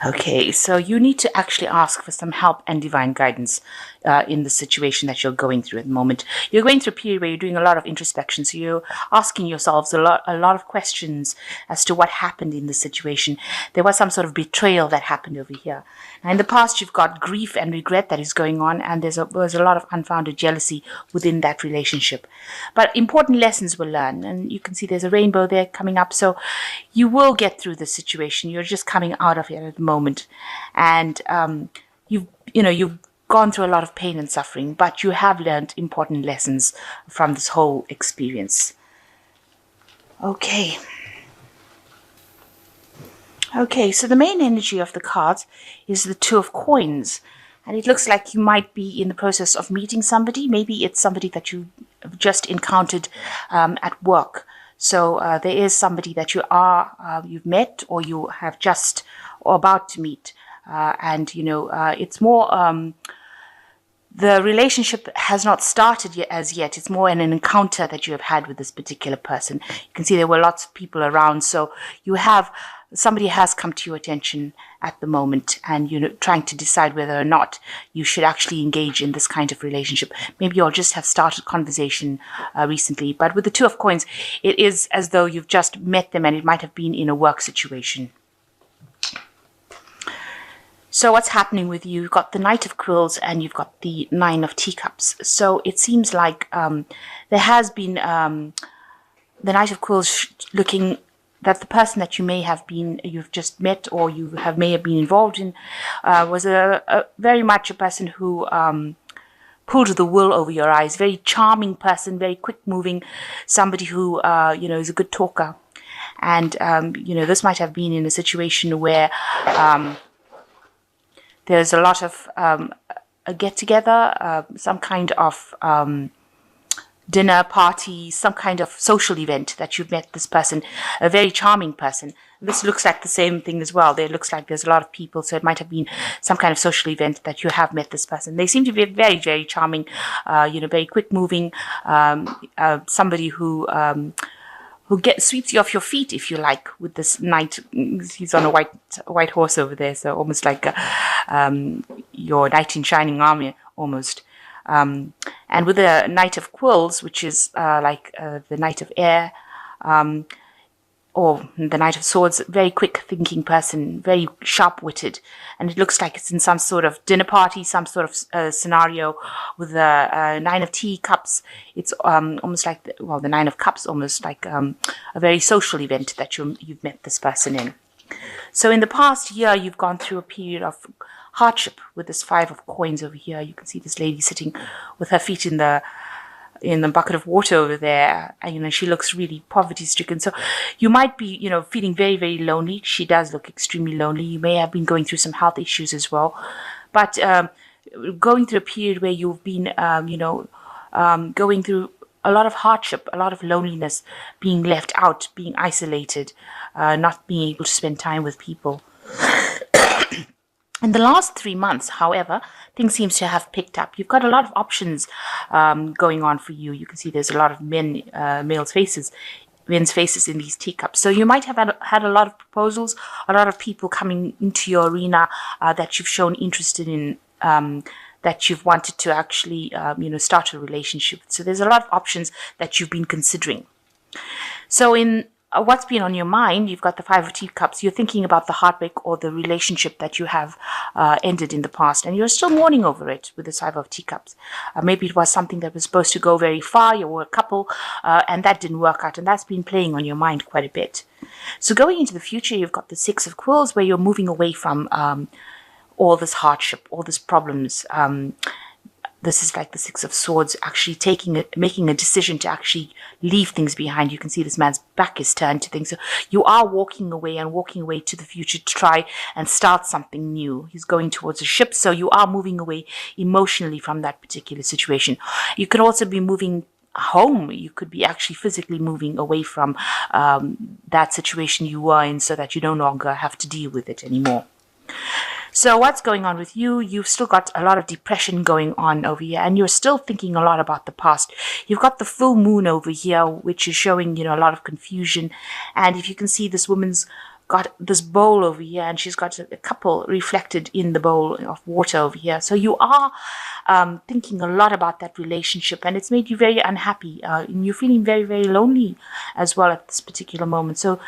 Okay, so you need to actually ask for some help and divine guidance in the situation that you're going through at the moment. You're going through a period where you're doing a lot of introspection, so you're asking yourselves a lot of questions as to what happened in the situation. There was some sort of betrayal that happened over here. Now, in the past, you've got grief and regret that is going on, and there's a lot of unfounded jealousy within that relationship. But important lessons were learned, and you can see there's a rainbow there coming up. So you will get through this situation. You're just coming out of it at the moment, and you've gone through a lot of pain and suffering, but you have learned important lessons from this whole experience. Okay. Okay, so the main energy of the cards is the Two of Coins. And it looks like you might be in the process of meeting somebody. Maybe it's somebody that you just encountered at work. So there is somebody that you've met, or you have just or about to meet. It's more... the relationship has not started as yet. It's more an encounter that you have had with this particular person. You can see there were lots of people around. So somebody has come to your attention at the moment, and trying to decide whether or not you should actually engage in this kind of relationship. Maybe you'll just have started conversation recently. But with the Two of Coins, it is as though you've just met them, and it might have been in a work situation. So what's happening with you? You've got the Knight of Quills and you've got the Nine of Teacups. So it seems like there has been the Knight of Quills looking that the person that you've just met, or may have been involved in, was a very much a person who pulled the wool over your eyes. Very charming person, very quick moving, somebody who is a good talker, and this might have been in a situation where there's a lot of a get-together, some kind of dinner party, some kind of social event that you've met this person, a very charming person. This looks like the same thing as well. There looks like there's a lot of people, so it might have been some kind of social event that you have met this person. They seem to be very, very charming, very quick-moving, somebody who sweeps you off your feet, if you like, with this knight. He's on a white horse over there, so almost like your knight in shining armor, almost. And with the Knight of Quills, which is like the Knight of Air, or the Knight of Swords, very quick-thinking person, very sharp-witted, and it looks like it's in some sort of dinner party, some sort of scenario. With the Nine of Teacups, it's almost like the Nine of Cups, almost like a very social event that you've met this person in. So in the past year, you've gone through a period of hardship with this Five of Coins over here. You can see this lady sitting with her feet in the bucket of water over there, and she looks really poverty-stricken. So you might be feeling very, very lonely. She does look extremely lonely. You may have been going through some health issues as well, but going through a period where you've been going through a lot of hardship, a lot of loneliness, being left out, being isolated, not being able to spend time with people. In the last 3 months, however, things seem to have picked up. You've got a lot of options going on for you. You can see there's a lot of men's faces in these teacups. So you might have had a lot of proposals, a lot of people coming into your arena that you've shown interest in, that you've wanted to actually, start a relationship. So there's a lot of options that you've been considering. So in what's been on your mind, you've got the Five of Teacups. You're thinking about the heartbreak or the relationship that you have ended in the past, and you're still mourning over it with the Five of Teacups. Maybe it was something that was supposed to go very far. You were a couple, and that didn't work out, and that's been playing on your mind quite a bit. So going into the future, you've got the Six of Quills, where you're moving away from all this hardship, all these problems. This is like the Six of Swords, actually making a decision to actually leave things behind. You can see this man's back is turned to things. So you are walking away to the future to try and start something new. He's going towards a ship, so you are moving away emotionally from that particular situation. You could also be moving home. You could be actually physically moving away from that situation you were in, so that you no longer have to deal with it anymore. So what's going on with you? You've still got a lot of depression going on over here, and you're still thinking a lot about the past. You've got the full moon over here, which is showing, a lot of confusion. And if you can see, this woman's got this bowl over here, and she's got a couple reflected in the bowl of water over here. So you are thinking a lot about that relationship, and it's made you very unhappy. And you're feeling very, very lonely as well at this particular moment. So,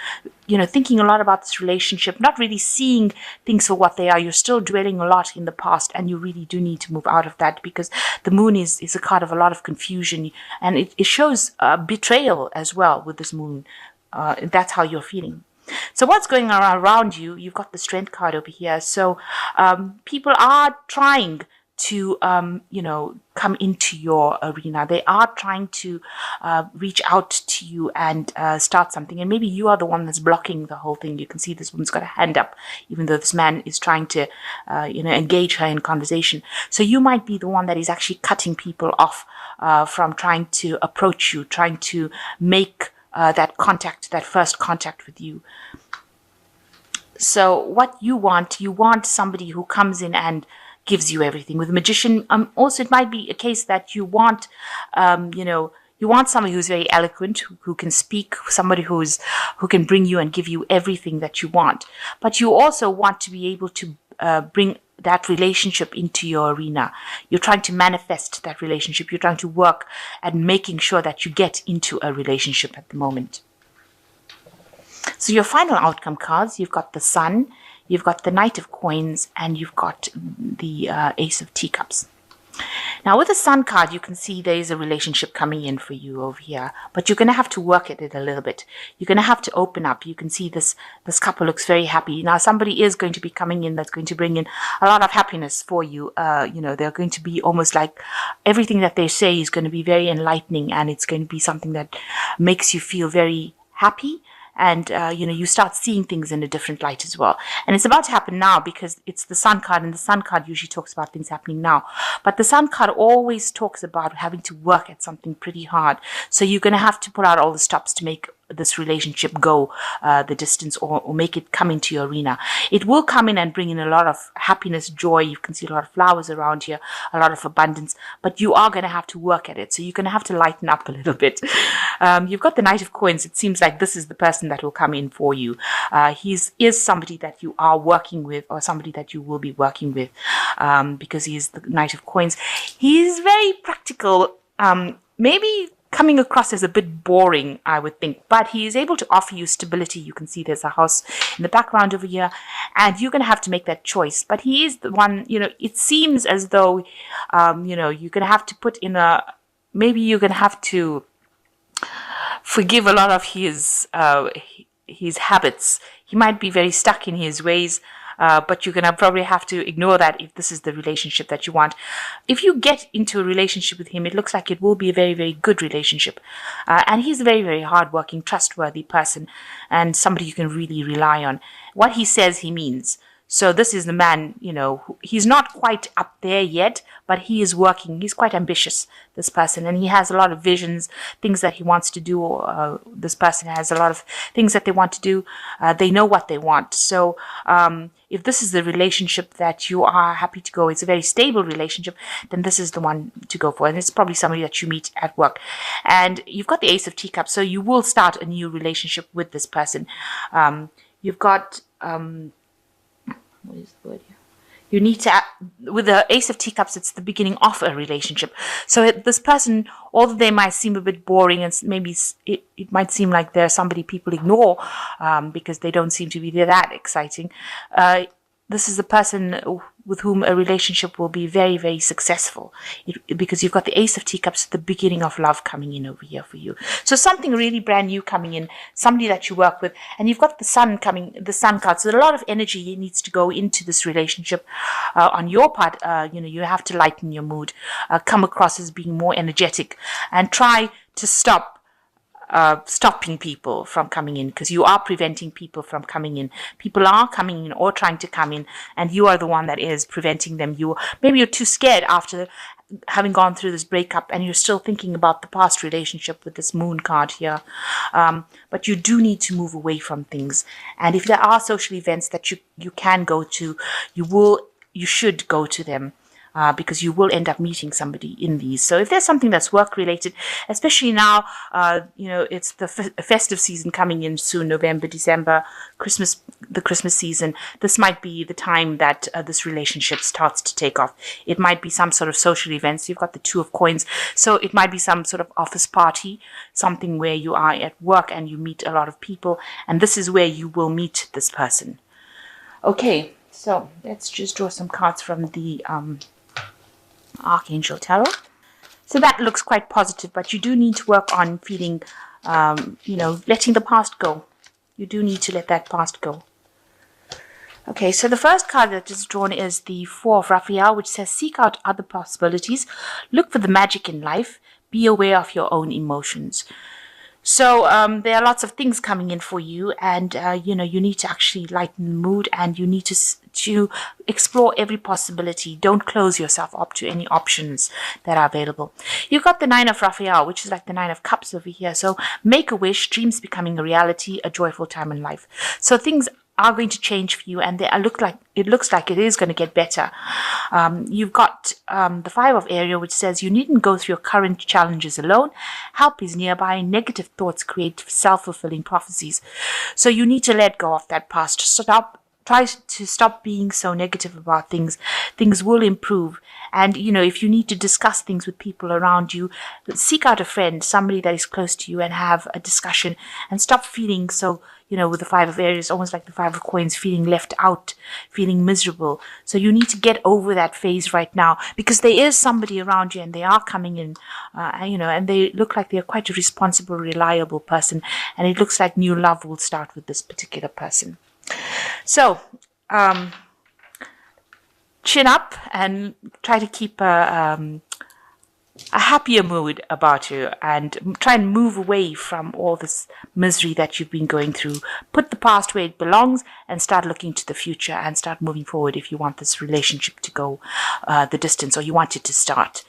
thinking a lot about this relationship, not really seeing things for what they are. You're still dwelling a lot in the past, and you really do need to move out of that, because the moon is a card of a lot of confusion, and it shows betrayal as well with this moon. That's how you're feeling. So what's going on around you? You've got the strength card over here. So people are trying to, come into your arena. They are trying to reach out to you and start something. And maybe you are the one that's blocking the whole thing. You can see this woman's got a hand up, even though this man is trying to, engage her in conversation. So you might be the one that is actually cutting people off from trying to approach you, trying to make that first contact with you. So what you want somebody who comes in and gives you everything. With a magician, also it might be a case that you want, you want somebody who's very eloquent, who can speak, somebody who can bring you and give you everything that you want. But you also want to be able to bring that relationship into your arena. You're trying to manifest that relationship. You're trying to work at making sure that you get into a relationship at the moment. So your final outcome cards, you've got the Sun, you've got the Knight of Coins, and you've got the Ace of Teacups. Now with the Sun card, you can see there is a relationship coming in for you over here, but you're going to have to work at it a little bit. You're going to have to open up. You can see this couple looks very happy. Now somebody is going to be coming in that's going to bring in a lot of happiness for you. They're going to be almost like everything that they say is going to be very enlightening, and it's going to be something that makes you feel very happy. And, you start seeing things in a different light as well. And it's about to happen now, because it's the Sun card, and the Sun card usually talks about things happening now. But the Sun card always talks about having to work at something pretty hard. So you're going to have to put out all the stops to make this relationship go the distance, or make it come into your arena. It will come in and bring in a lot of happiness, joy. You can see a lot of flowers around here, a lot of abundance, but you are going to have to work at it. So you're going to have to lighten up a little bit. You've got the Knight of Coins. It seems like this is the person that will come in for you. He is somebody that you are working with, or somebody that you will be working with, because he is the Knight of Coins. He is very practical, maybe coming across as a bit boring, I would think, but he is able to offer you stability. You can see there's a house in the background over here, and you're going to have to make that choice. But he is the one, it seems as though, you're going to have to put in maybe you're going to have to forgive a lot of his habits. He might be very stuck in his ways, but you're going to probably have to ignore that if this is the relationship that you want. If you get into a relationship with him, it looks like it will be a very, very good relationship. And he's a very, very hardworking, trustworthy person, and somebody you can really rely on. What he says, he means. So this is the man, he's not quite up there yet, but he is working. He's quite ambitious, this person, and he has a lot of visions, things that he wants to do. This person has a lot of things that they want to do. They know what they want. So if this is the relationship that you are happy to go, it's a very stable relationship, then this is the one to go for. And it's probably somebody that you meet at work. And you've got the Ace of Teacups, so you will start a new relationship with this person. You've got... what is the word here? You need to, with the Ace of Teacups, it's the beginning of a relationship. So this person, although they might seem a bit boring, and maybe it might seem like they're somebody people ignore because they don't seem to be that exciting. This is the person with whom a relationship will be very, very successful, because you've got the Ace of Teacups, the beginning of love coming in over here for you. So something really brand new coming in, somebody that you work with, and you've got the Sun coming, the Sun card. So a lot of energy needs to go into this relationship on your part. You have to lighten your mood, come across as being more energetic, and try to stop stopping people from coming in, because you are preventing people from coming in. People are coming in or trying to come in, and you are the one that is preventing them. Maybe you're too scared after having gone through this breakup, and you're still thinking about the past relationship with this Moon card here. But you do need to move away from things. And if there are social events that you can go to, you should go to them. because you will end up meeting somebody in these. So if there's something that's work related, especially now, it's the festive season coming in soon, November, December, the Christmas season, this might be the time that this relationship starts to take off. It might be some sort of social event. So you've got the Two of Coins. So it might be some sort of office party, something where you are at work and you meet a lot of people. And this is where you will meet this person. Okay, so let's just draw some cards from the Archangel Tarot. So that looks quite positive, but you do need to work on feeling, letting the past go. You do need to let that past go. Okay, so the first card that is drawn is the Four of Raphael, which says, seek out other possibilities, look for the magic in life, be aware of your own emotions. So there are lots of things coming in for you, and you need to actually lighten the mood, and you need to explore every possibility. Don't close yourself up to any options that are available. You've got the Nine of Raphael, which is like the Nine of Cups over here. So make a wish, dreams becoming a reality, a joyful time in life. So things are going to change for you, and it looks like it is going to get better. You've got the Five of Ariel, which says you needn't go through your current challenges alone. Help is nearby. Negative thoughts create self-fulfilling prophecies. So you need to let go of that past. Try to stop being so negative about things. Things will improve. And, if you need to discuss things with people around you, seek out a friend, somebody that is close to you, and have a discussion, and stop feeling so, with the Five of Aries, almost like the Five of Coins, feeling left out, feeling miserable. So you need to get over that phase right now, because there is somebody around you, and they are coming in, and they look like they're quite a responsible, reliable person. And it looks like new love will start with this particular person. So, chin up and try to keep a happier mood about you, and try and move away from all this misery that you've been going through. Put the past where it belongs and start looking to the future and start moving forward if you want this relationship to go the distance, or you want it to start.